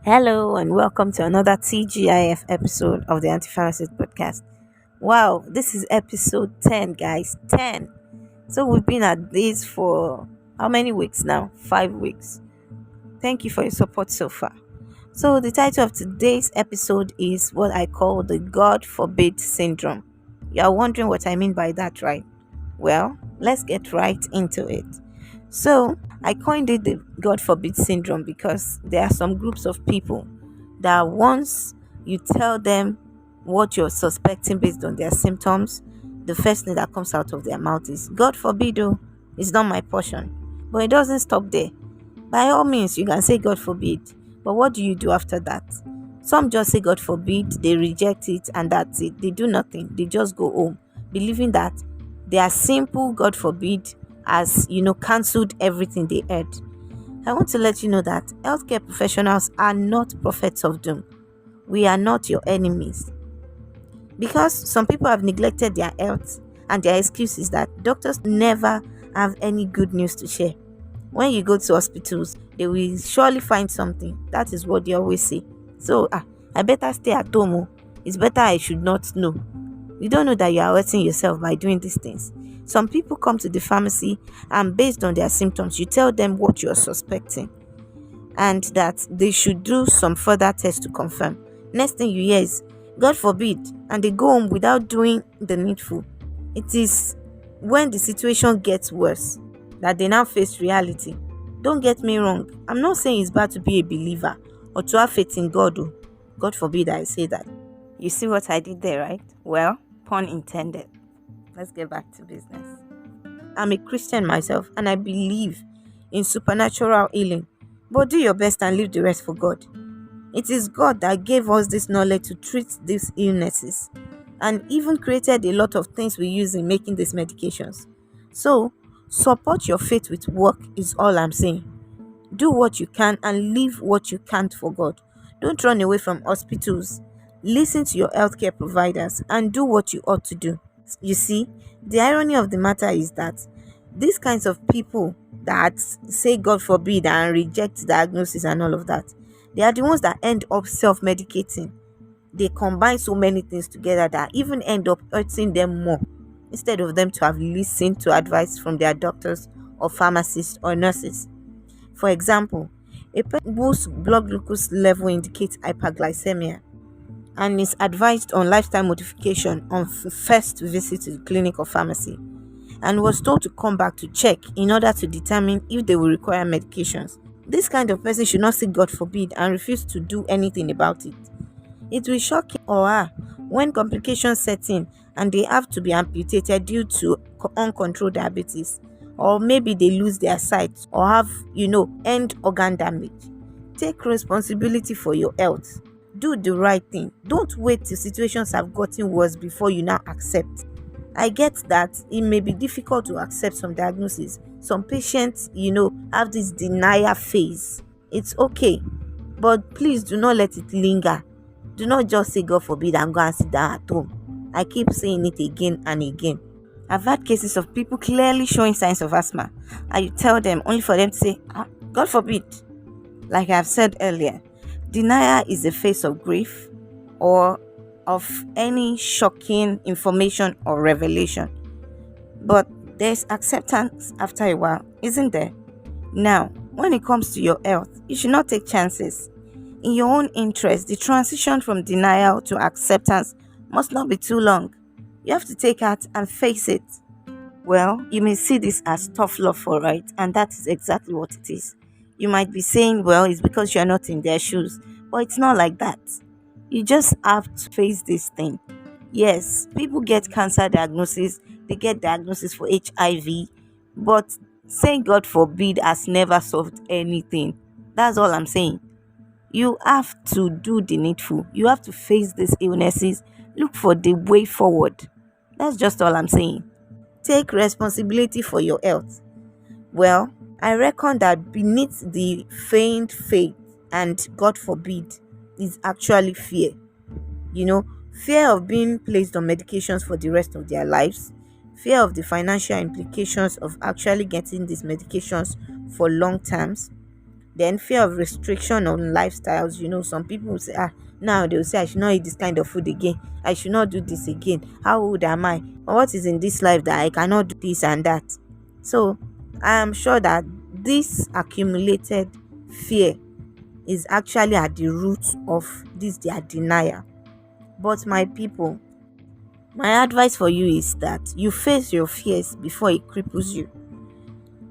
Hello and welcome to another TGIF episode of the Aunty Pharmacist podcast. Wow, this is episode 10, guys. 10. So we've been at this for how many weeks now? 5 weeks. Thank you for your support so far. So the title of today's episode is what I call the God forbid syndrome. You are wondering what I mean by that, right? Well, let's get right into it. So, I coined it the God forbid syndrome because there are some groups of people that once you tell them what you're suspecting based on their symptoms, the first thing that comes out of their mouth is God forbid, oh, it's not my portion. But it doesn't stop there. By all means, you can say God forbid, but what do you do after that? Some just say God forbid, they reject it, and that's it. They do nothing, they just go home, believing that their simple God forbid has, cancelled everything they heard. I want to let you know that healthcare professionals are not prophets of doom. We are not your enemies. Because some people have neglected their health, and their excuse is that doctors never have any good news to share. When you go to hospitals, they will surely find something. That is what they always say. So, I better stay at home. Oh. It's better I should not know. You don't know that you are hurting yourself by doing these things. Some people come to the pharmacy and based on their symptoms, you tell them what you are suspecting and that they should do some further tests to confirm. Next thing you hear is, God forbid, and they go home without doing the needful. It is when the situation gets worse that they now face reality. Don't get me wrong, I'm not saying it's bad to be a believer or to have faith in God. Oh. God forbid I say that. You see what I did there, right? Well, pun intended. Let's get back to business. I'm a Christian myself and I believe in supernatural healing. But do your best and leave the rest for God. It is God that gave us this knowledge to treat these illnesses and even created a lot of things we use in making these medications. So, support your faith with work is all I'm saying. Do what you can and leave what you can't for God. Don't run away from hospitals. Listen to your healthcare providers and do what you ought to do. You see, the irony of the matter is that these kinds of people that say God forbid and reject diagnosis and all of that, they are the ones that end up self-medicating. They combine so many things together that even end up hurting them more instead of them to have listened to advice from their doctors or pharmacists or nurses. For example, a person whose blood glucose level indicates hyperglycemia and is advised on lifestyle modification on first visit to the clinic or pharmacy and was told to come back to check in order to determine if they will require medications. This kind of person should not say God forbid and refuse to do anything about it. It will shock him or her when complications set in and they have to be amputated due to uncontrolled diabetes, or maybe they lose their sight or have, end organ damage. Take responsibility for your health. Do the right thing. Don't wait till situations have gotten worse before you now accept. I get that it may be difficult to accept some diagnoses. Some patients, have this denial phase. It's okay, but please do not let it linger. Do not just say God forbid and go and sit down at home. I keep saying it again and again. I've had cases of people clearly showing signs of asthma, and you tell them only for them to say, God forbid. Like I've said earlier, denial is a face of grief or of any shocking information or revelation. But there's acceptance after a while, isn't there? Now, when it comes to your health, you should not take chances. In your own interest, the transition from denial to acceptance must not be too long. You have to take heart and face it. Well, you may see this as tough love for right, and that is exactly what it is. You might be saying, well, it's because you're not in their shoes, but it's not like that. You just have to face this thing. Yes, people get cancer diagnosis, they get diagnosis for HIV, but saying God forbid has never solved anything. That's all I'm saying. You have to do the needful. You have to face these illnesses. Look for the way forward. That's just all I'm saying. Take responsibility for your health. Well, I reckon that beneath the feigned faith and God forbid is actually fear. Fear of being placed on medications for the rest of their lives, fear of the financial implications of actually getting these medications for long terms, Then fear of restriction on lifestyles. Some people will say, now they'll say I should not eat this kind of food again. I should not do this again. How old am I? Or what is in this life that I cannot do this and that? So I am sure that this accumulated fear is actually at the root of this their denial. But my people, my advice for you is that you face your fears before it cripples you.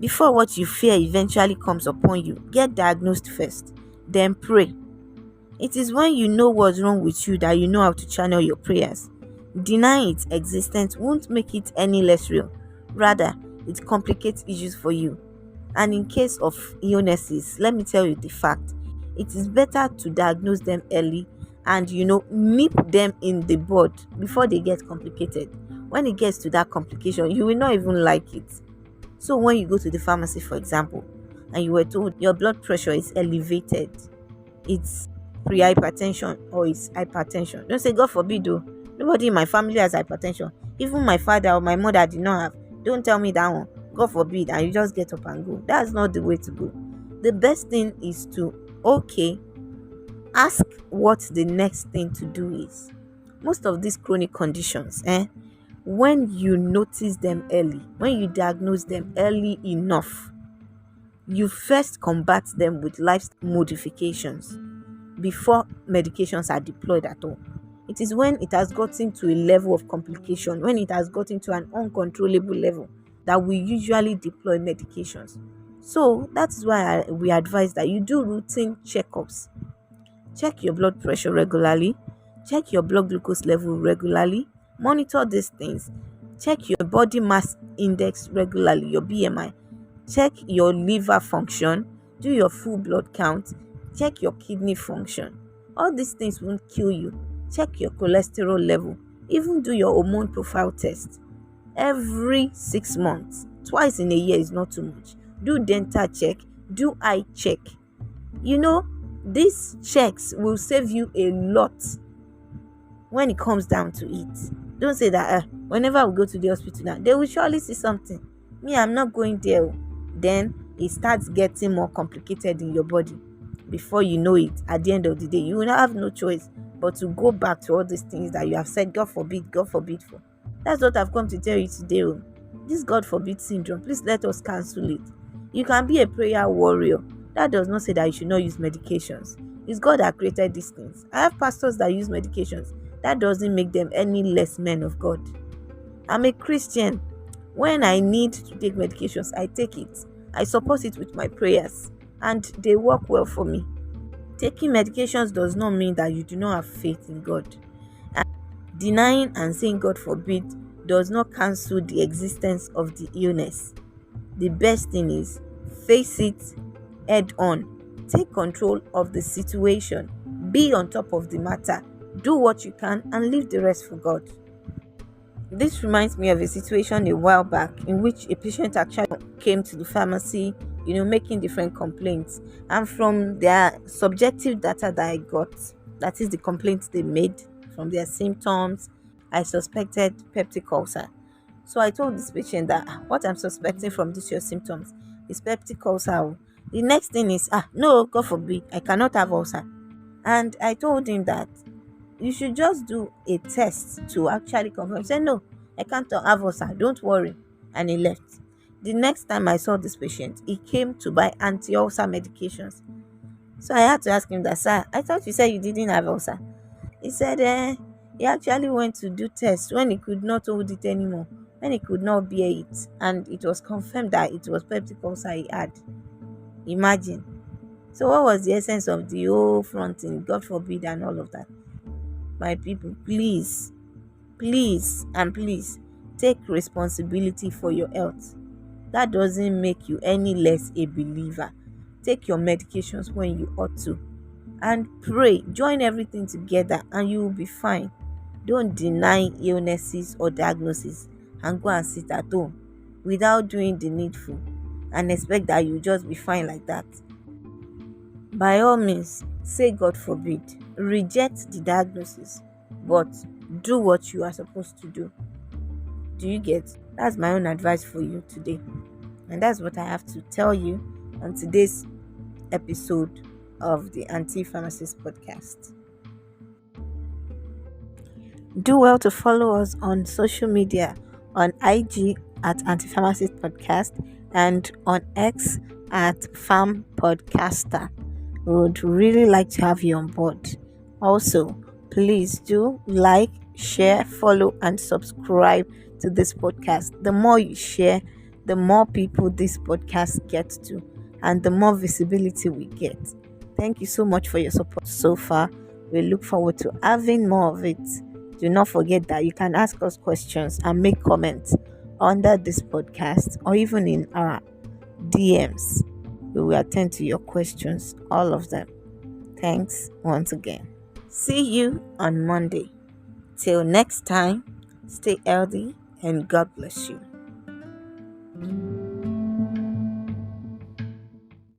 Before what you fear eventually comes upon you, get diagnosed first, then pray. It is when you know what's wrong with you that you know how to channel your prayers. Denying its existence won't make it any less real. Rather, it complicates issues for you. And in case of illnesses, let me tell you the fact. It is better to diagnose them early and nip them in the bud before they get complicated. When it gets to that complication, you will not even like it. So when you go to the pharmacy, for example, and you were told your blood pressure is elevated, it's pre-hypertension or it's hypertension. Don't say God forbid though. Nobody in my family has hypertension. Even my father or my mother did not have. Don't tell me that one. God forbid, and you just get up and go. That's not the way to go. The best thing is to ask what the next thing to do is. Most of these chronic conditions, when you notice them early, when you diagnose them early enough, you first combat them with lifestyle modifications before medications are deployed at all. It is when it has gotten to a level of complication, when it has gotten to an uncontrollable level, that we usually deploy medications. So that is why we advise that you do routine checkups. Check your blood pressure regularly, check your blood glucose level regularly, monitor these things, check your body mass index regularly, your BMI, check your liver function, do your full blood count, check your kidney function. All these things won't kill you. Check your cholesterol level, even do your hormone profile test every 6 months. Twice in a year is not too much. Do dental check, do eye check. These checks will save you a lot when it comes down to it. Don't say that whenever we go to the hospital now, they will surely see something. Me, I'm not going there. Then it starts getting more complicated in your body. Before you know it, at the end of the day, you will have no choice but to go back to all these things that you have said God forbid for. That's what I've come to tell you today. This God forbid syndrome, please let us cancel it. You can be a prayer warrior. That does not say that you should not use medications. It's God that created these things. I have pastors that use medications. That doesn't make them any less men of God. I'm a Christian. When I need to take medications, I take it. I support it with my prayers, and they work well for me. Taking medications does not mean that you do not have faith in God. And denying and saying God forbid does not cancel the existence of the illness. The best thing is face it head on. Take control of the situation. Be on top of the matter. Do what you can and leave the rest for God. This reminds me of a situation a while back in which a patient actually came to the pharmacy, making different complaints. And from their subjective data that I got, that is the complaints they made from their symptoms, I suspected peptic ulcer. So I told this patient that what I'm suspecting from these your symptoms is peptic ulcer. The next thing is, no, God forbid, I cannot have ulcer. And I told him that you should just do a test to actually confirm. He said, no, I can't have ulcer, don't worry. And he left. The next time I saw this patient, he came to buy anti-ulcer medications. So I had to ask him that, sir, I thought you said you didn't have ulcer. He said he actually went to do tests when he could not hold it anymore, when he could not bear it, and it was confirmed that it was peptic ulcer he had. Imagine. So what was the essence of the whole fronting, God forbid, and all of that? My people, please, and please, take responsibility for your health. That doesn't make you any less a believer. Take your medications when you ought to. And pray. Join everything together and you will be fine. Don't deny illnesses or diagnoses and go and sit at home without doing the needful and expect that you'll just be fine like that. By all means, say God forbid. Reject the diagnosis, but do what you are supposed to do. Do you get? That's my own advice for you today. And that's what I have to tell you on today's episode of the Aunty Pharmacist podcast. Do well to follow us on social media on IG at Aunty Pharmacist Podcast and on X at Farm Podcaster. We would really like to have you on board. Also, please do like, share, follow, and subscribe to this podcast. The more you share, the more people this podcast gets to, and the more visibility we get. Thank you so much for your support so far. We look forward to having more of it. Do not forget that you can ask us questions and make comments under this podcast or even in our DMs. We will attend to your questions, all of them. Thanks once again. See you on Monday. Till next time, stay healthy and God bless you.